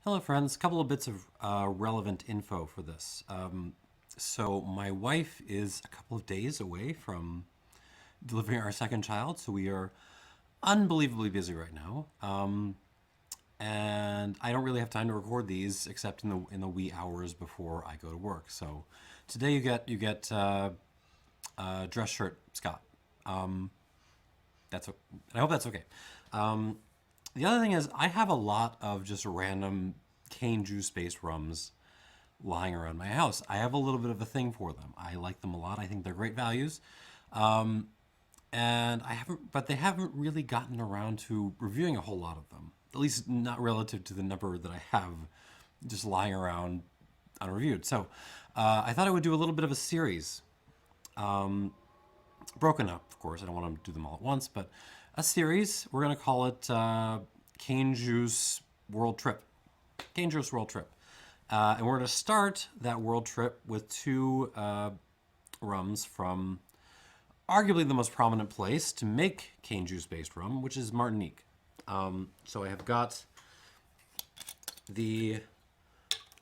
Hello, friends. A couple of bits of relevant info for this. So my wife is a couple of days away from delivering our second child, so we are unbelievably busy right now. And I don't really have time to record these except in the wee hours before I go to work. So today you get dress shirt, Scott. I hope that's okay. The other thing is I have a lot of just random cane juice based rums lying around my house. I have a little bit of a thing for them. I like them a lot. I think they're great values. And but they haven't really gotten around to reviewing a whole lot of them. At least not relative to the number that I have just lying around unreviewed. So I thought I would do a little bit of a series, broken up, of course. I don't want to do them all at once, but a series. We're going to call it Cane Juice World Trip. Cane Juice World Trip. And we're going to start that world trip with two rums from arguably the most prominent place to make cane juice based rum, which is Martinique. So I have got the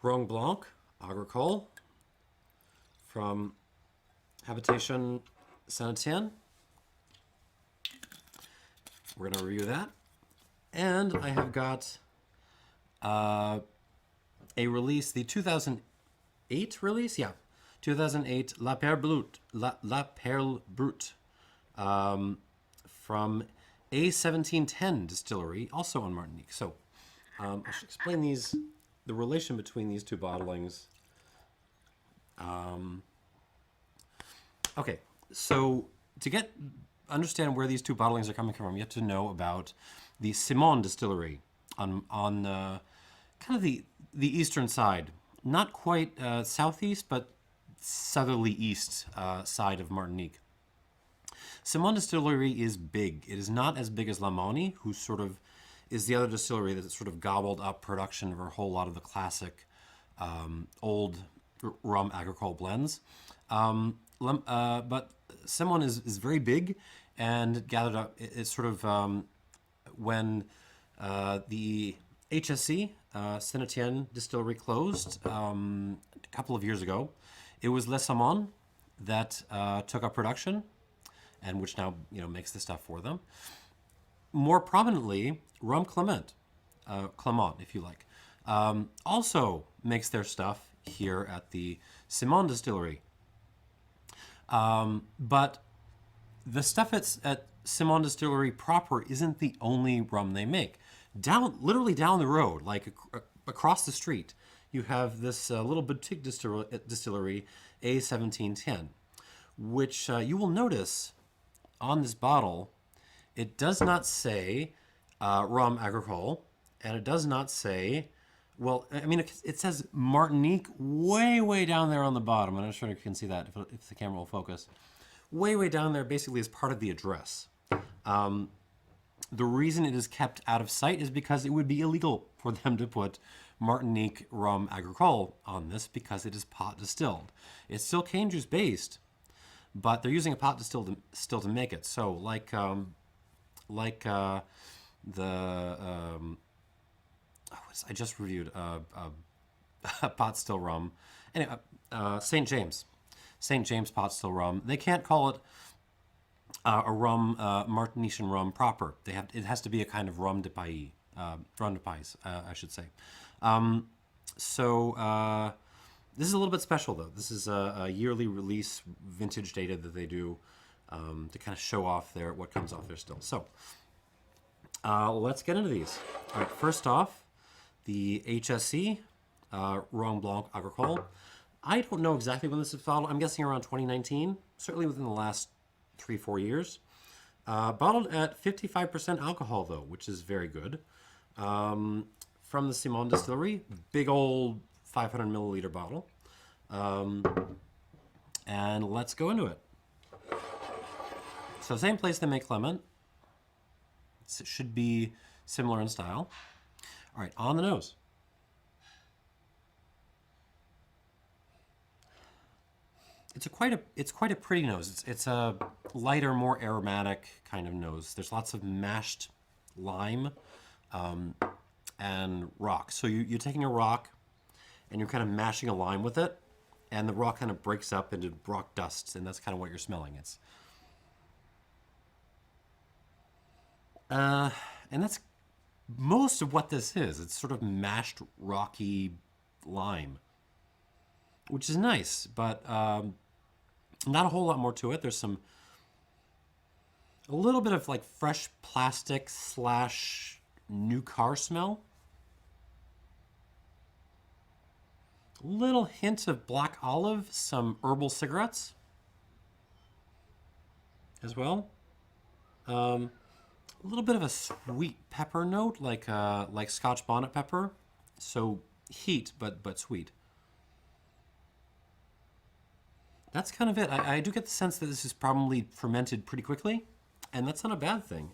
Rhum Blanc Agricole from Habitation Saint-Etienne. We're going to review that. And I have got a release, the 2008 release? Yeah. 2008 La Perle Brute, La Perle Brute from A1710 Distillery, also on Martinique. So I should explain the relation between these two bottlings. Okay, so to understand where these two bottlings are coming from, you have to know about the Simon Distillery on kind of the eastern side, not quite southeast, but southerly east side of Martinique. Simon Distillery is big. It is not as big as La Monnie, who sort of is the other distillery that sort of gobbled up production of a whole lot of the classic old rum agricole blends. But Simon is very big and gathered up. It's sort of when the HSE, Saint-Etienne distillery, closed a couple of years ago. It was Le Simon that took up production, and which now makes the stuff for them. More prominently, Rhum Clément, Clément, if you like, also makes their stuff here at the Simon distillery. But the stuff at Simon distillery proper isn't the only rum they make. Literally down the road, like across the street, you have this little boutique distillery, A1710, which you will notice on this bottle, it does not say Rhum Agricole, and it does not say, well, I mean, it says Martinique way, way down there on the bottom. I'm not sure if you can see that, if the camera will focus. Way, way down there basically is part of the address. The reason it is kept out of sight is because it would be illegal for them to put Martinique Rhum Agricole on this because it is pot distilled. It's still cane juice based, but they're using a pot distilled still to make it. So I just reviewed a pot still rum. Anyway, St. James pot still rum. They can't call it a rum, Martinician rum proper. It has to be a kind of rum de pays, I should say. This is a little bit special though. This is a yearly release vintage data that they do to kind of show off what comes off their still. So let's get into these. All right, first off, the HSE Rhum Blanc Agricole. I don't know exactly when this is bottled. I'm guessing around 2019, certainly within the last 3-4 years. Bottled at 55% alcohol though, which is very good. From the Simon distillery, big old 500 milliliter bottle. And let's go into it. So same place they make Clément. It should be similar in style. All right, on the nose. It's quite a pretty nose. It's a lighter, more aromatic kind of nose. There's lots of mashed lime, and rock. So you're taking a rock and you're kind of mashing a lime with it, and the rock kind of breaks up into rock dust, and that's kind of what you're smelling. And that's most of what this is. It's sort of mashed rocky lime, which is nice, but not a whole lot more to it. There's a little bit of like fresh plastic slash new car smell. A little hint of black olive, some herbal cigarettes as well. A little bit of a sweet pepper note, like Scotch bonnet pepper. So heat, but sweet. That's kind of it. I do get the sense that this is probably fermented pretty quickly, and that's not a bad thing.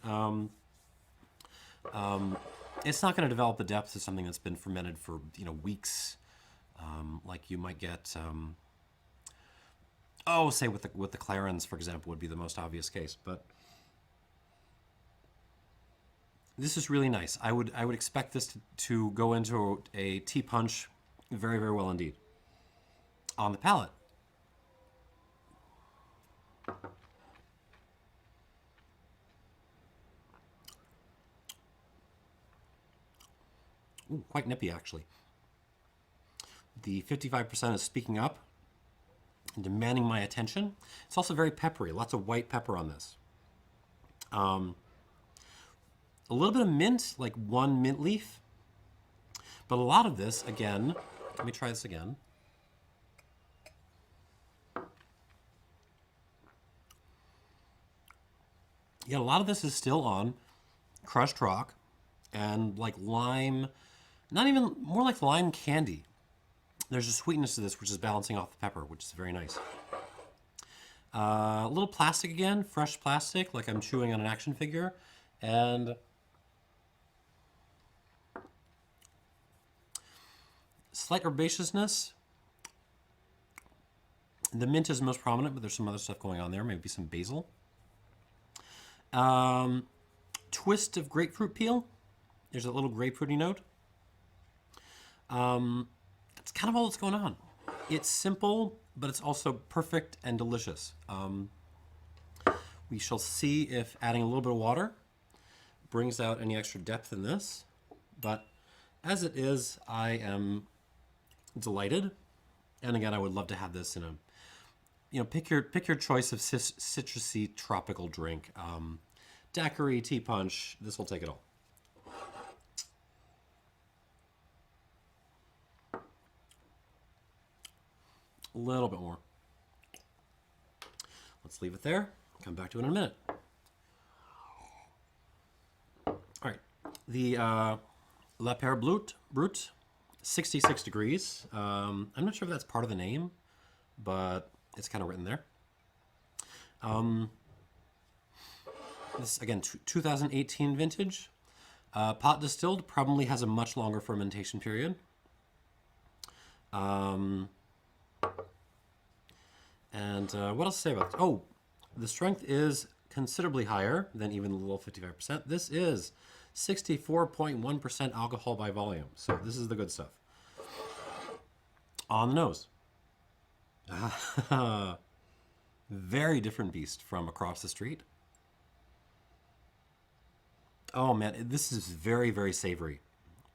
It's not going to develop the depth of something that's been fermented for weeks, like you might get. Say with the Clarins, for example, would be the most obvious case, but this is really nice. I would expect this to go into a tea punch very, very well indeed. On the palate. Ooh, quite nippy, actually. The 55% is speaking up and demanding my attention. It's also very peppery. Lots of white pepper on this. A little bit of mint, like one mint leaf. But a lot of this, again, let me try this again. Yeah, a lot of this is still on crushed rock and like lime, not even, more like lime candy. There's a sweetness to this which is balancing off the pepper, which is very nice. A little plastic again, fresh plastic, like I'm chewing on an action figure. And slight herbaceousness. The mint is most prominent, but there's some other stuff going on there, maybe some basil. Twist of grapefruit peel. There's a little grapefruity note. That's kind of all that's going on. It's simple, but it's also perfect and delicious. We shall see if adding a little bit of water brings out any extra depth in this. But as it is, I am delighted. And again, I would love to have this in a, pick your choice of citrusy tropical drink. Daiquiri, tea punch, this will take it all. A little bit more. Let's leave it there. Come back to it in a minute. All right, the La Perle Brute, 66 degrees. I'm not sure if that's part of the name, but it's kind of written there. This, again, 2018 vintage. Pot distilled, probably has a much longer fermentation period. And what else to say about this? Oh, the strength is considerably higher than even the little 55%. This is 64.1% alcohol by volume. So this is the good stuff. On the nose. Very different beast from across the street. Oh man, this is very, very savory.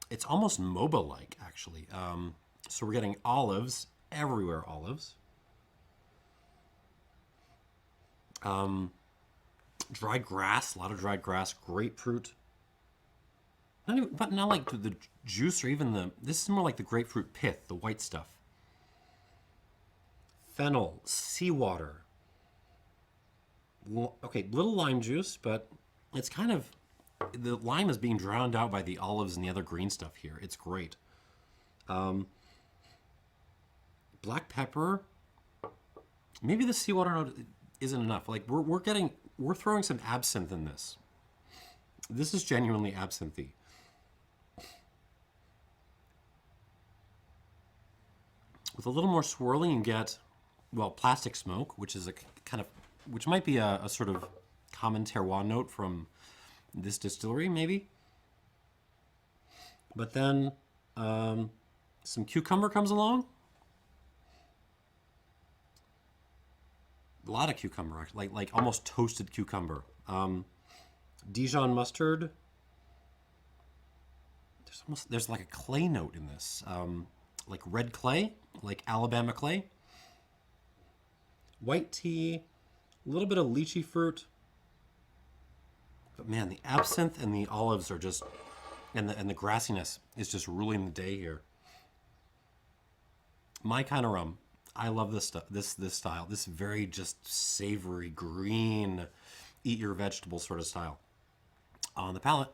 It's almost MOBA-like, actually. So we're getting olives, everywhere olives. Dried grass, a lot of dried grass, grapefruit. But not like the juice or even this is more like the grapefruit pith, the white stuff. Fennel, seawater. Okay, little lime juice, but it's kind of, the lime is being drowned out by the olives and the other green stuff here. It's great. Black pepper. Maybe the seawater note isn't enough. Like we're throwing some absinthe in this. This is genuinely absinthe-y. With a little more swirling, you get, well, plastic smoke, which is a kind of, which might be a sort of common terroir note from this distillery, maybe. But then some cucumber comes along. A lot of cucumber, actually, like almost toasted cucumber. Dijon mustard. There's like a clay note in this, like red clay, like Alabama clay. White tea, a little bit of lychee fruit. But man, the absinthe and the olives are just, and the grassiness is just ruling the day here. My kind of rum. I love this stuff. This style. This very just savory green, eat your vegetables sort of style. On the palate.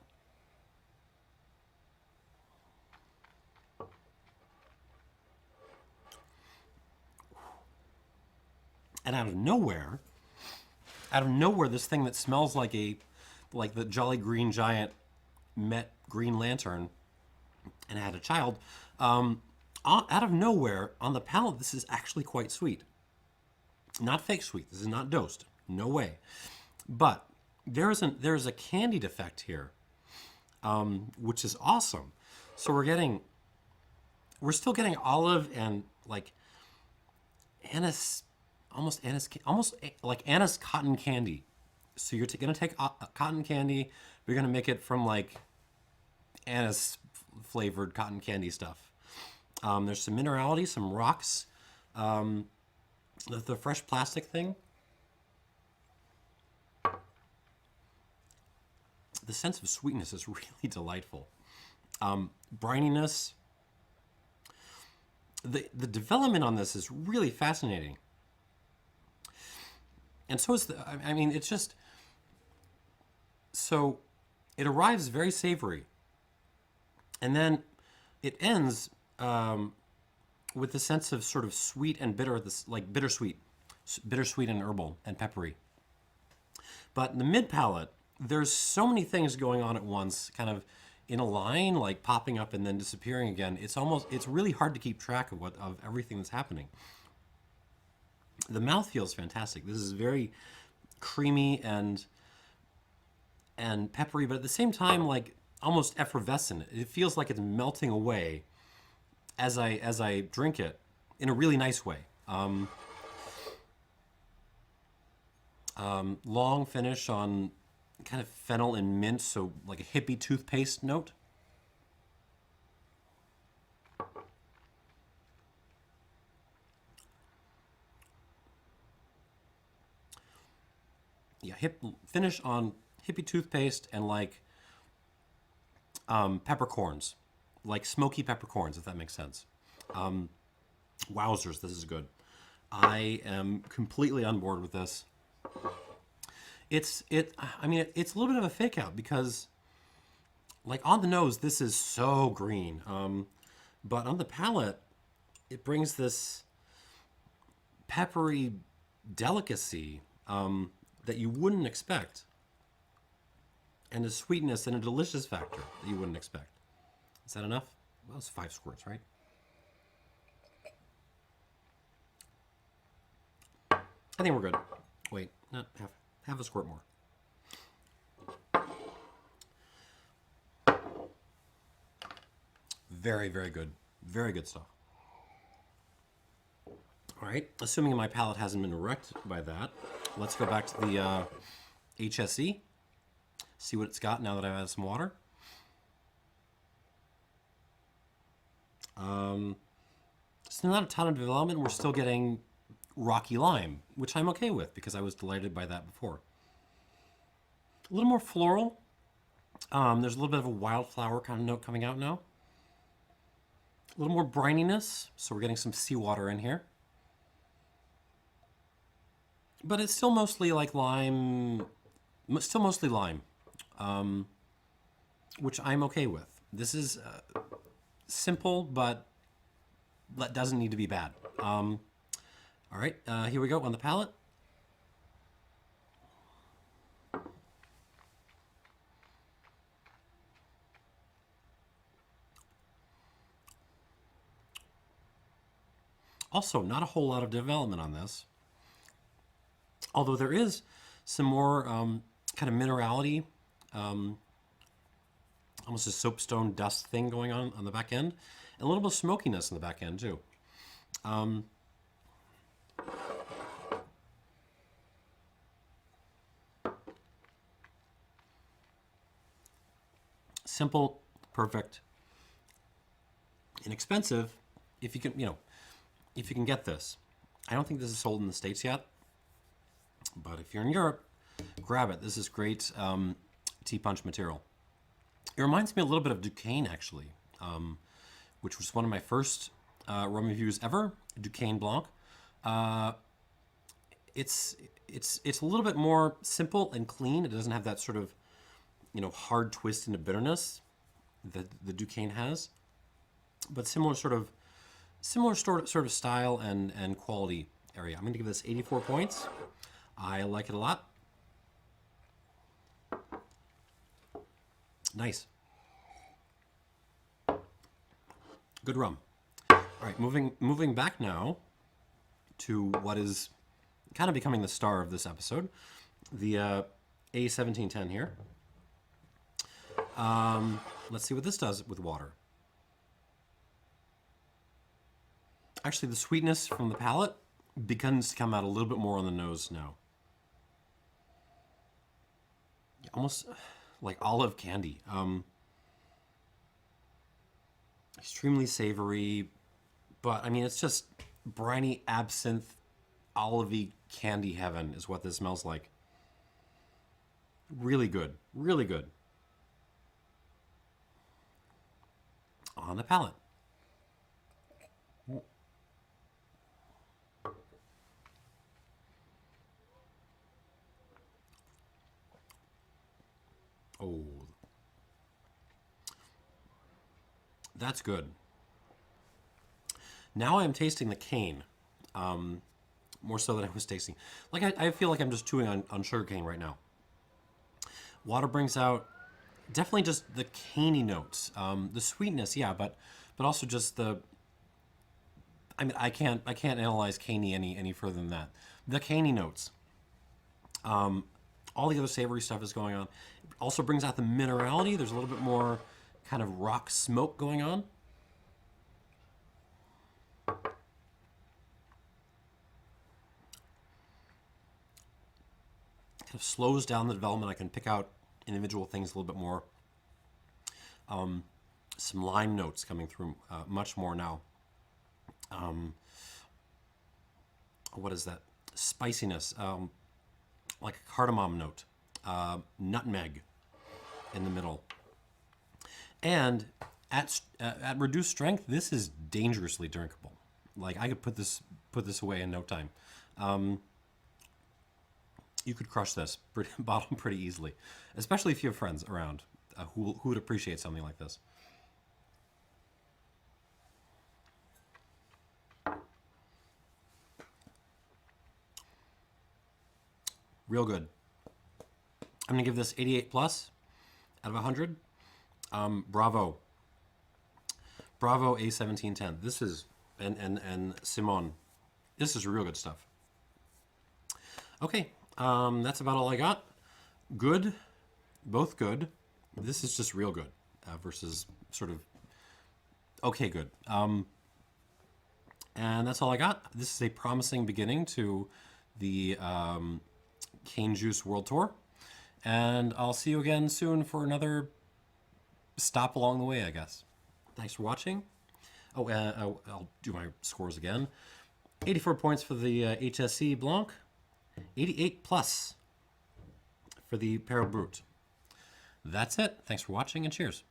And out of nowhere, this thing that smells like the Jolly Green Giant met Green Lantern and had a child, out of nowhere, on the palate, this is actually quite sweet. Not fake sweet. This is not dosed. No way. But there is a candied effect here, which is awesome. So we're still getting olive and like anise, almost like anise cotton candy. So you're going to take cotton candy, you're going to make it from like anise flavored cotton candy stuff. There's some minerality, some rocks, the fresh plastic thing. The sense of sweetness is really delightful. Brininess. The development on this is really fascinating. And so is it's just, so it arrives very savory. And then it ends with the sense of sort of sweet and bitter, this like bittersweet and herbal and peppery. But in the mid palate, there's so many things going on at once, kind of in a line, like popping up and then disappearing again. It's really hard to keep track of everything that's happening. The mouth feels fantastic. This is very creamy and peppery, but at the same time, like almost effervescent. It feels like it's melting away as I drink it in a really nice way. Long finish on kind of fennel and mint, so like a hippie toothpaste note. Yeah, finish on hippie toothpaste and like peppercorns, like smoky peppercorns, if that makes sense. Wowzers, this is good. I am completely on board with this. It's a little bit of a fake out because, like on the nose, this is so green, but on the palate, it brings this peppery delicacy that you wouldn't expect, and a sweetness and a delicious factor that you wouldn't expect. Is that enough? Well, it's 5 squirts, right? I think we're good. Wait, not half a squirt more. Very, very good. Very good stuff. All right, assuming my palate hasn't been wrecked by that, let's go back to the HSE, see what it's got now that I've had some water. It's not a ton of development. We're still getting rocky lime, which I'm okay with because I was delighted by that before. A little more floral. There's a little bit of a wildflower kind of note coming out now. A little more brininess, so we're getting some seawater in here. But it's still mostly like lime, which I'm okay with. This is simple, but that doesn't need to be bad. All right, here we go on the palate. Also, not a whole lot of development on this. Although there is some more kind of minerality almost a soapstone dust thing going on the back end, and a little bit of smokiness in the back end too. Simple, perfect, inexpensive. If you can, if you can get this. I don't think this is sold in the States yet, but if you're in Europe, grab it. This is great tea punch material. It reminds me a little bit of Duquesne, actually, which was one of my first rum reviews ever, Duquesne Blanc. It's a little bit more simple and clean. It doesn't have that sort of, hard twist into bitterness that the Duquesne has, but similar sort of style and quality area. I'm going to give this 84 points. I like it a lot. Nice. Good rum. All right, moving back now to what is kind of becoming the star of this episode, the A1710 here. Let's see what this does with water. Actually, the sweetness from the palate begins to come out a little bit more on the nose now. Almost like olive candy. Extremely savory, but I mean, it's just briny absinthe, olivey candy heaven is what this smells like. Really good, really good. On the palate. Oh, that's good. Now I'm tasting the cane, more so than I was tasting. Like I feel like I'm just chewing on sugar cane right now. Water brings out definitely just the caney notes, the sweetness, yeah, but also just the. I mean, I can't analyze caney any further than that. The caney notes. All the other savory stuff is going on. It also brings out the minerality. There's a little bit more kind of rock smoke going on. Kind of slows down the development. I can pick out individual things a little bit more. Some lime notes coming through much more now. What is that? Spiciness. Like a cardamom note, nutmeg in the middle, and at reduced strength, this is dangerously drinkable. Like I could put this away in no time. You could crush this bottle pretty easily, especially if you have friends around who would appreciate something like this. Real good. I'm gonna give this 88 plus out of 100. Bravo. Bravo A1710. This is, and Simon. This is real good stuff. Okay, that's about all I got. Good, both good. This is just real good versus sort of okay good. And that's all I got. This is a promising beginning to the Cane Juice World Tour, and I'll see you again soon for another stop along the way, I guess. Thanks for watching. Oh, I'll do my scores again. 84 points for the HSE Blanc, 88 plus for the Perle Brute. That's it. Thanks for watching, and cheers.